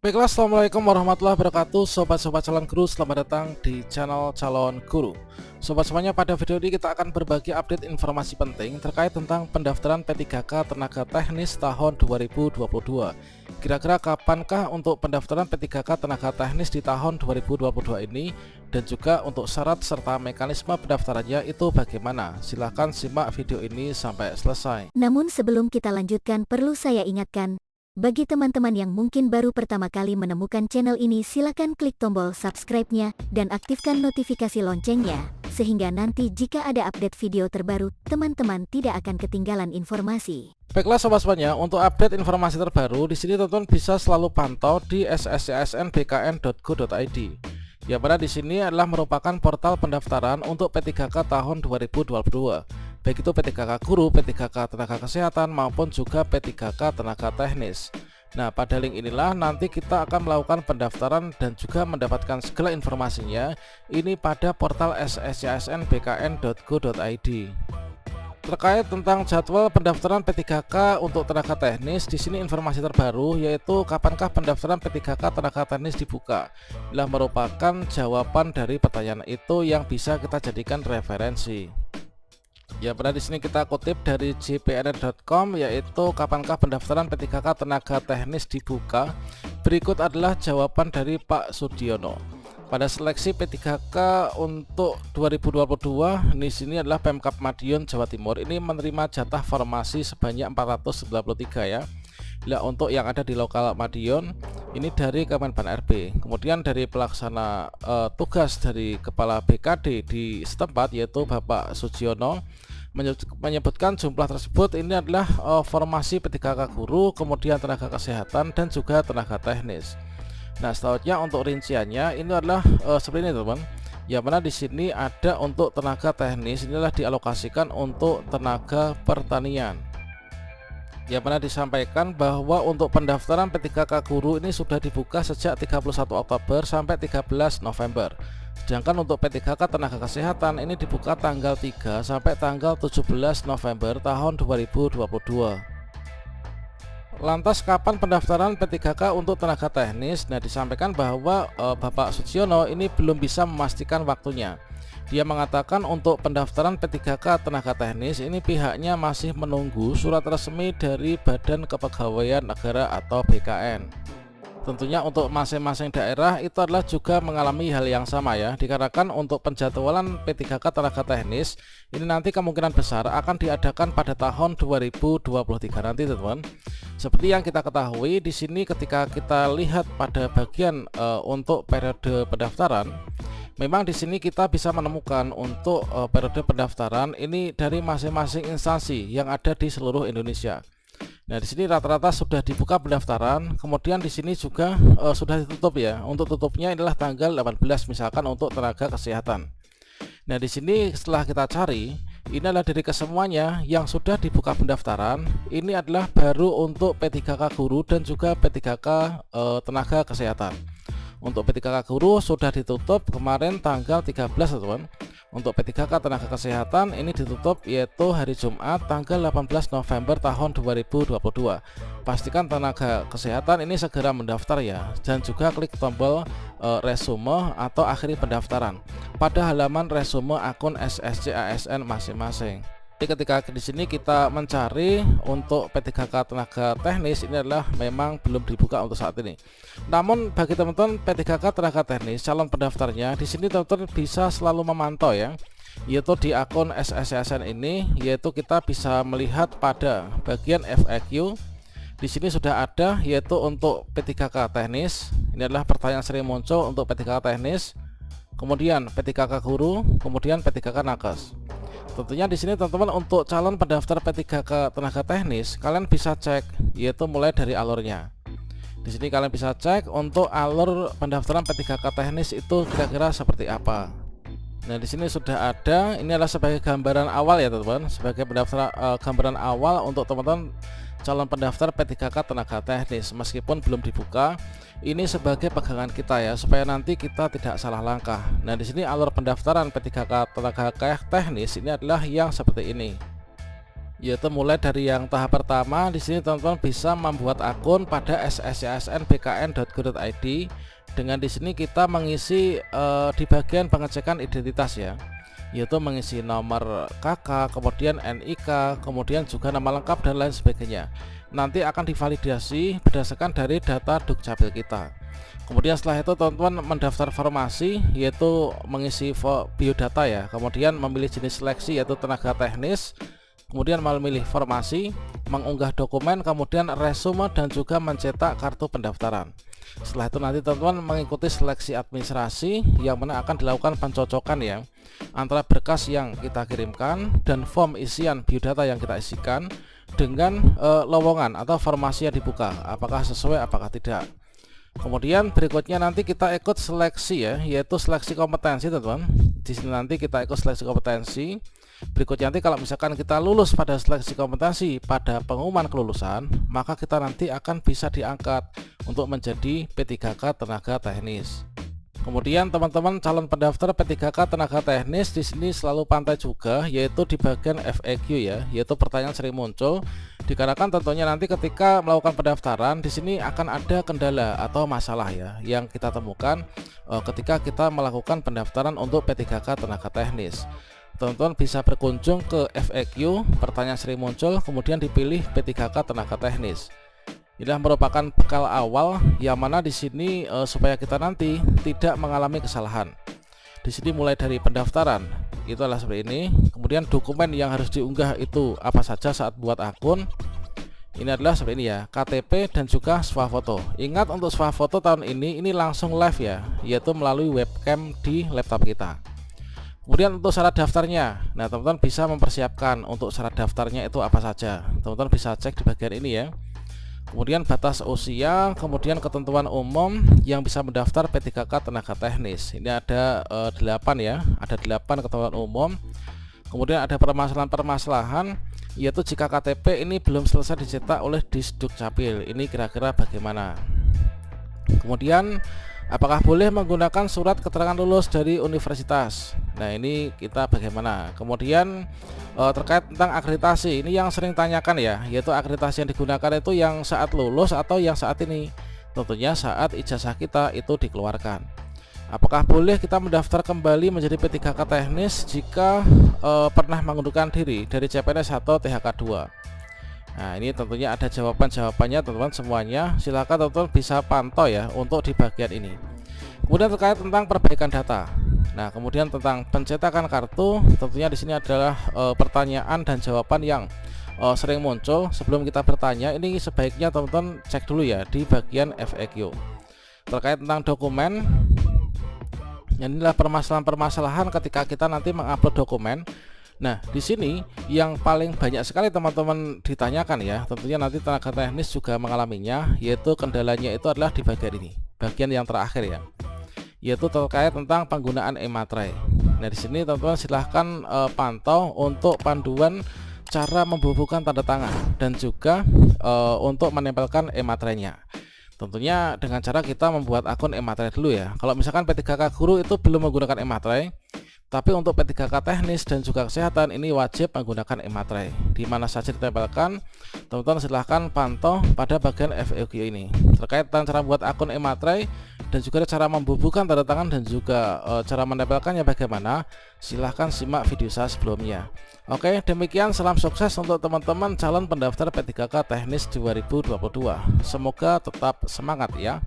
Baiklah, assalamualaikum warahmatullahi wabarakatuh. Sobat-sobat calon guru, selamat datang di channel calon guru. Sobat semuanya, pada video ini kita akan berbagi update informasi penting terkait tentang pendaftaran P3K Tenaga Teknis tahun 2022. Kira-kira kapankah untuk pendaftaran P3K Tenaga Teknis di tahun 2022 ini, dan juga untuk syarat serta mekanisme pendaftarannya itu bagaimana? Silahkan simak video ini sampai selesai. Namun sebelum kita lanjutkan, perlu saya ingatkan, bagi teman-teman yang mungkin baru pertama kali menemukan channel ini, silakan klik tombol subscribe-nya dan aktifkan notifikasi loncengnya, sehingga nanti jika ada update video terbaru, teman-teman tidak akan ketinggalan informasi. Baiklah sobat semuanya, untuk update informasi terbaru di sini teman-teman bisa selalu pantau di sscsnbkn.go.id. Yang mana di sini adalah merupakan portal pendaftaran untuk P3K tahun 2022. Baik itu P3K Guru, P3K Tenaga Kesehatan maupun juga P3K Tenaga Teknis. Nah, pada link inilah nanti kita akan melakukan pendaftaran dan juga mendapatkan segala informasinya ini pada portal sscsnbkn.go.id. Terkait tentang jadwal pendaftaran P3K untuk tenaga teknis, di sini informasi terbaru yaitu kapankah pendaftaran P3K tenaga teknis dibuka. Inilah merupakan jawaban dari pertanyaan itu yang bisa kita jadikan referensi. Ya, pada di sini kita kutip dari jpnr.com, yaitu kapankah pendaftaran P3K tenaga teknis dibuka. Berikut adalah jawaban dari Pak Sudiono. Pada seleksi P3K untuk 2022 di sini adalah Pemkab Madiun Jawa Timur ini menerima jatah formasi sebanyak 493 ya. Nah, untuk yang ada di lokal Madiun ini dari Kemenpan RB. Kemudian dari pelaksana tugas dari Kepala BKD di setempat yaitu Bapak Sudiono menyebutkan jumlah tersebut ini adalah formasi P3K Guru, kemudian tenaga kesehatan dan juga tenaga teknis. Nah, selanjutnya untuk rinciannya ini adalah seperti ini teman-teman. Yang mana di sini ada untuk tenaga teknis inilah dialokasikan untuk tenaga pertanian. Yang mana disampaikan bahwa untuk pendaftaran P3K Guru ini sudah dibuka sejak 31 Oktober sampai 13 November. Sedangkan untuk P3K Tenaga Kesehatan ini dibuka tanggal 3 sampai tanggal 17 November tahun 2022. Lantas kapan pendaftaran P3K untuk tenaga teknis? Nah, disampaikan bahwa Bapak Sudiono ini belum bisa memastikan waktunya. Dia mengatakan untuk pendaftaran P3K tenaga teknis ini pihaknya masih menunggu surat resmi dari Badan Kepegawaian Negara atau BKN. Tentunya untuk masing-masing daerah itu adalah juga mengalami hal yang sama ya, dikarenakan untuk penjadwalan P3K tenaga teknis ini nanti kemungkinan besar akan diadakan pada tahun 2023 nanti teman-teman. Seperti yang kita ketahui di sini ketika kita lihat pada bagian untuk periode pendaftaran, memang di sini kita bisa menemukan untuk periode pendaftaran ini dari masing-masing instansi yang ada di seluruh Indonesia. Nah, di sini rata-rata sudah dibuka pendaftaran, kemudian di sini juga sudah ditutup ya. Untuk tutupnya adalah tanggal 18 misalkan untuk tenaga kesehatan. Nah, di sini setelah kita cari, ini adalah dari kesemuanya yang sudah dibuka pendaftaran, ini adalah baru untuk P3K Guru dan juga P3K Tenaga Kesehatan. Untuk P3K Guru sudah ditutup kemarin tanggal 13 teman. Untuk P3K Tenaga Kesehatan ini ditutup yaitu hari Jumat tanggal 18 November tahun 2022. Pastikan tenaga kesehatan ini segera mendaftar ya, dan juga klik tombol resume atau akhiri pendaftaran pada halaman resume akun SSC ASN masing-masing. Jadi ketika di sini kita mencari untuk P3K tenaga teknis ini adalah memang belum dibuka untuk saat ini. Namun bagi teman-teman P3K tenaga teknis calon pendaftarnya di sini teman-teman bisa selalu memantau ya, yaitu di akun SSCSN ini, yaitu kita bisa melihat pada bagian FAQ. Di sini sudah ada yaitu untuk P3K teknis. Ini adalah pertanyaan sering muncul untuk P3K teknis. Kemudian P3K Guru, kemudian P3K Nakes. Tentunya di sini teman-teman untuk calon pendaftar P3K tenaga teknis kalian bisa cek yaitu mulai dari alurnya. Di sini kalian bisa cek untuk alur pendaftaran P3K teknis itu kira-kira seperti apa. Nah, di sini sudah ada, ini adalah sebagai gambaran awal ya teman-teman, sebagai pendaftaran gambaran awal untuk teman-teman calon pendaftar P3K tenaga teknis meskipun belum dibuka. Ini sebagai pegangan kita ya, supaya nanti kita tidak salah langkah. Nah, di sini alur pendaftaran P3K tenaga teknis ini adalah yang seperti ini. yaitu mulai dari yang tahap pertama. Di sini teman-teman bisa membuat akun pada sscsn.bkn.go.id dengan di sini kita mengisi di bagian pengecekan identitas ya, yaitu mengisi nomor KK, kemudian NIK, kemudian juga nama lengkap dan lain sebagainya. Nanti akan divalidasi berdasarkan dari data Dukcapil kita. Kemudian setelah itu teman-teman mendaftar formasi, yaitu mengisi biodata ya, kemudian memilih jenis seleksi yaitu tenaga teknis, kemudian memilih formasi, mengunggah dokumen, kemudian resume dan juga mencetak kartu pendaftaran. Setelah itu nanti teman-teman mengikuti seleksi administrasi yang mana akan dilakukan pencocokan ya antara berkas yang kita kirimkan dan form isian biodata yang kita isikan dengan lowongan atau formasi yang dibuka, apakah sesuai apakah tidak. Kemudian berikutnya nanti kita ikut seleksi ya, yaitu seleksi kompetensi teman-teman. Di sini nanti kita ikut seleksi kompetensi. Berikutnya nanti kalau misalkan kita lulus pada seleksi kompetensi pada pengumuman kelulusan, maka kita nanti akan bisa diangkat untuk menjadi P3K tenaga teknis. Kemudian teman-teman calon pendaftar P3K tenaga teknis di sini selalu pantai juga, yaitu di bagian FAQ ya, yaitu pertanyaan sering muncul. Dikarenakan tentunya nanti ketika melakukan pendaftaran di sini akan ada kendala atau masalah ya yang kita temukan ketika kita melakukan pendaftaran untuk P3K tenaga teknis. Teman-teman bisa berkunjung ke FAQ pertanyaan sering muncul, kemudian dipilih P3K tenaga teknis. Inilah merupakan bekal awal yang mana di sini supaya kita nanti tidak mengalami kesalahan. Di sini mulai dari pendaftaran itu adalah seperti ini. Kemudian dokumen yang harus diunggah itu apa saja saat buat akun. Ini adalah seperti ini ya, KTP dan juga swafoto. Ingat untuk swafoto tahun ini langsung live ya, yaitu melalui webcam di laptop kita. Kemudian untuk syarat daftarnya, nah teman-teman bisa mempersiapkan untuk syarat daftarnya itu apa saja. Teman-teman bisa cek di bagian ini ya. Kemudian batas usia, kemudian ketentuan umum yang bisa mendaftar P3K tenaga teknis. Ini ada 8 ya, ada 8 ketentuan umum. Kemudian ada permasalahan-permasalahan, yaitu jika KTP ini belum selesai dicetak oleh Disdukcapil. Ini kira-kira bagaimana? Kemudian apakah boleh menggunakan surat keterangan lulus dari universitas? Nah ini kita bagaimana? Kemudian terkait tentang akreditasi, ini yang sering tanyakan ya, yaitu akreditasi yang digunakan itu yang saat lulus atau yang saat ini. Tentunya saat ijazah kita itu dikeluarkan. Apakah boleh kita mendaftar kembali menjadi P3K teknis jika pernah mengundurkan diri dari CPNS atau THK2? Nah ini tentunya ada jawabannya teman-teman semuanya. Silakan teman-teman bisa pantau ya untuk di bagian ini. Kemudian terkait tentang perbaikan data. Nah kemudian tentang pencetakan kartu, tentunya di sini adalah pertanyaan dan jawaban yang sering muncul. Sebelum kita bertanya, ini sebaiknya teman-teman cek dulu ya di bagian FAQ. Terkait tentang dokumen, inilah permasalahan-permasalahan ketika kita nanti mengupload dokumen. Nah di sini yang paling banyak sekali teman-teman ditanyakan ya, tentunya nanti tenaga teknis juga mengalaminya, yaitu kendalanya itu adalah di bagian ini, bagian yang terakhir ya, yaitu terkait tentang penggunaan e-materai. Nah di sini teman-teman silahkan pantau untuk panduan cara membubuhkan tanda tangan dan juga untuk menempelkan e-materainya. Tentunya dengan cara kita membuat akun e-materai dulu ya. Kalau misalkan P3K guru itu belum menggunakan e-materai, tapi untuk P3K teknis dan juga kesehatan ini wajib menggunakan e-materai. Di mana saja ditempelkan, teman-teman silahkan pantau pada bagian FAQ ini terkait tentang cara membuat akun e-materai dan juga cara membubuhkan tanda tangan dan juga cara menempelkannya bagaimana. Silahkan simak video saya sebelumnya. Oke, demikian salam sukses untuk teman-teman calon pendaftar P3K teknis 2022. Semoga tetap semangat ya.